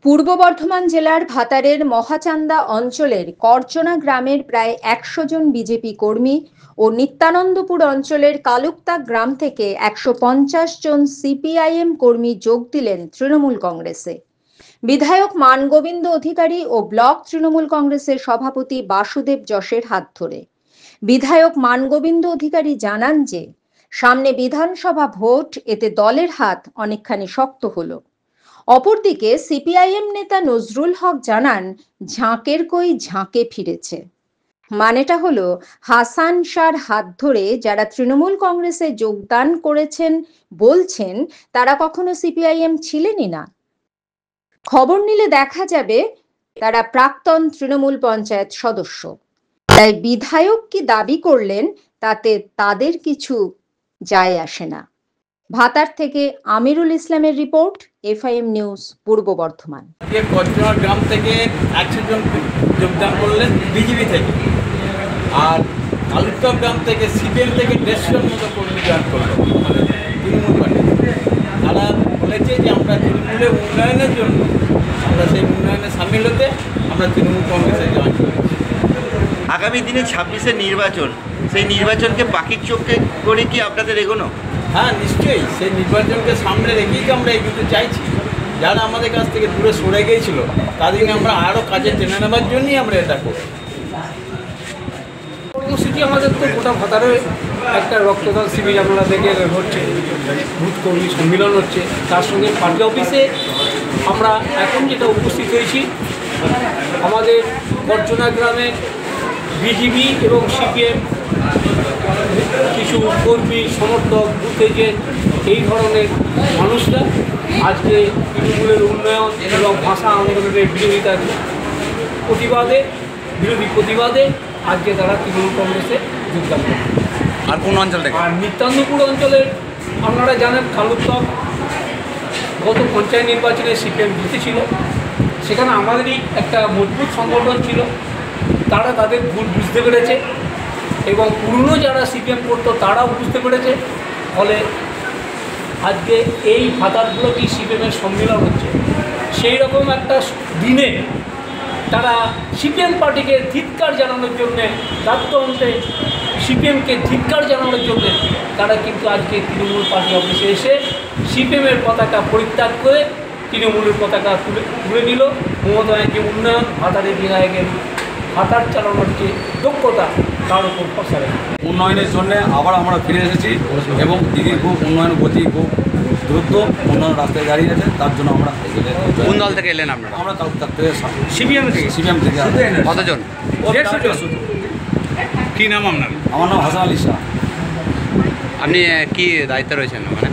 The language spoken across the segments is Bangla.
পূর্ব বর্ধমান জেলার ভাতারের মহাচান্দা অঞ্চলের করজনা গ্রামের প্রায় ১০০ জন বিজেপি কর্মী ও নিত্যানন্দপুর অঞ্চলের কালুকতা গ্রাম থেকে ১৫০ জন সিপিআইএম কর্মী যোগ দিলেন তৃণমূল কংগ্রেসে। বিধায়ক মানগোবিন্দ অধিকারী ও ব্লক তৃণমূল কংগ্রেসের সভাপতি বাসুদেব যশের হাত ধরে। বিধায়ক মানগোবিন্দ অধিকারী জানান যে সামনে বিধানসভা ভোট, এতে দলের হাত অনেকখানি শক্ত হলো। অপরদিকে সিপিআইএম নেতা নজরুল হক জানান, ঝাঁকের কই ঝাঁকে ফিরেছে। মানেটা হলো, হাসান শাহর হাত ধরে যারা তৃণমূল কংগ্রেসে যোগদান করেছেন বলছেন তারা কখনো সিপিআইএম ছিলেনই না। খবর নিলে দেখা যাবে তারা প্রাক্তন তৃণমূল পঞ্চায়েত সদস্য। তাই বিধায়ক কি দাবি করলেন তাতে তাদের কিছু যায় আসে না। ভাতার থেকে আমিরুল ইসলামের রিপোর্ট, এফআইএম নিউজ, পূর্ব বর্ধমান। করজনা গ্রাম থেকে ১০০ জন যোগদান করলেন বিজেপি থেকে, আর কালুকতা গ্রাম থেকে সিপিএম থেকে ১৫০ মতো কর্মী জয়েন করলো তৃণমূল পার্টি। তারা বলেছে যে আমরা তৃণমূলের উন্নয়নের জন্য, আমরা সেই উন্নয়নে সামিল হতে আমরা তৃণমূল কংগ্রেসে জয়েন করেছি। আগামী দিনে ২৬-এর নির্বাচন, সেই নির্বাচনকে পাখির চোখে করে কি আপনাদের এগোনো? হ্যাঁ, নিশ্চয়ই সেই নির্বাচনকে সামনে রেখেই তো আমরা এগোতে চাইছি। যারা আমাদের কাছ থেকে দূরে সরে গিয়েছিল তাদেরকে আমরা আরও কাজে টেনে নেবার জন্যই আমরা এটা করি। কর্মসূচি আমাদের তো গোটা ভাতারে একটা রক্তদান শিবির আমরা দেখে হচ্ছে, বুথ কর্মী সম্মেলন হচ্ছে, তার সঙ্গে পার্টি অফিসে আমরা এখন যেটা উপস্থিত হয়েছি, আমাদের করজনা গ্রামে বিজেপি এবং সিপিএম কিছু কর্মী, সমর্থক, বুথ এজেন্ট, এই ধরনের মানুষরা আজকে তৃণমূলের উন্নয়ন এবং ভাষা আন্দোলনের বিরোধী প্রতিবাদে আজকে তারা তৃণমূল কংগ্রেসে যোগদান করে। আর কোন অঞ্চল থেকে? আর নিত্যানন্দপুর অঞ্চলের আপনারা জানেন, কালুকতা গত পঞ্চায়েত নির্বাচনে সিপিএম জিতেছিল, সেখানে আমাদেরই একটা মজবুত সংগঠন ছিল। তারা তাদের ভুল বুঝতে পেরেছে এবং পুরনো যারা সিপিএম করতো তারাও বুঝতে পেরেছে। ফলে আজকে এই ভাতারগুলোকেই সিপিএমের সম্মেলন হচ্ছে। সেই রকম একটা দিনে তারা সিপিএম পার্টিকে ধিক্কার জানানোর জন্যে, তাত্ত্বন্তে সিপিএমকে ধিক্কার জানানোর জন্যে তারা কিন্তু আজকে তৃণমূল পার্টি অফিসে এসে সিপিএমের পতাকা পরিত্যাগ করে তৃণমূলের পতাকা তুলে নিল। মমতা ব্যানার্জি উন্নয়ন, ভাতারের বিধায়কের ভাতার চালানোর যে দক্ষতা তার উপর ফসলে উন্নয়নের জন্য আবার আমরা ফিরে এসেছি এবং দিদির খুব উন্নয়ন গতি খুব দ্রুত উন্নয়ন রাস্তায় দাঁড়িয়ে আছে। তার জন্য আমরা কোন দল থেকে এলেন আপনারা? আমরা কালকাতা থেকে সিপিএম থেকে কতজন? ১৫০ জন। কী নাম আপনার? আমার নাম হাসান আলী শাহ। আপনি কি দায়িত্বে রয়েছেন? মানে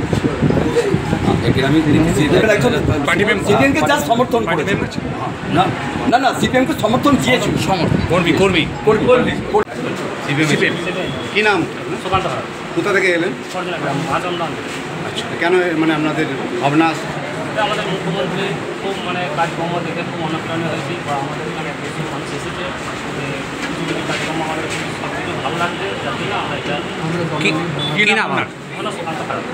আমি সিপিএমকে যা সমর্থন করেছে, না না সিপিএমকে সমর্থন দিয়েছিল, কর্মী সিপিএম। কি নাম? কোথা থেকে এলেন? আচ্ছা, কেন মানে আপনাদের ভাবনা? আমাদের মুখ্যমন্ত্রী খুব কাজকর্ম দেখে খুব অনুপ্রাণিত হয়েছি, বা আমাদের এখানে বেশি মানুষ এসেছে, কিছু কাজকর্ম আমাদের সব কিছু ভালো লাগছে, যার জন্য আমরা এটা। কি নাম আপনার? সুকান্ত খারাপ।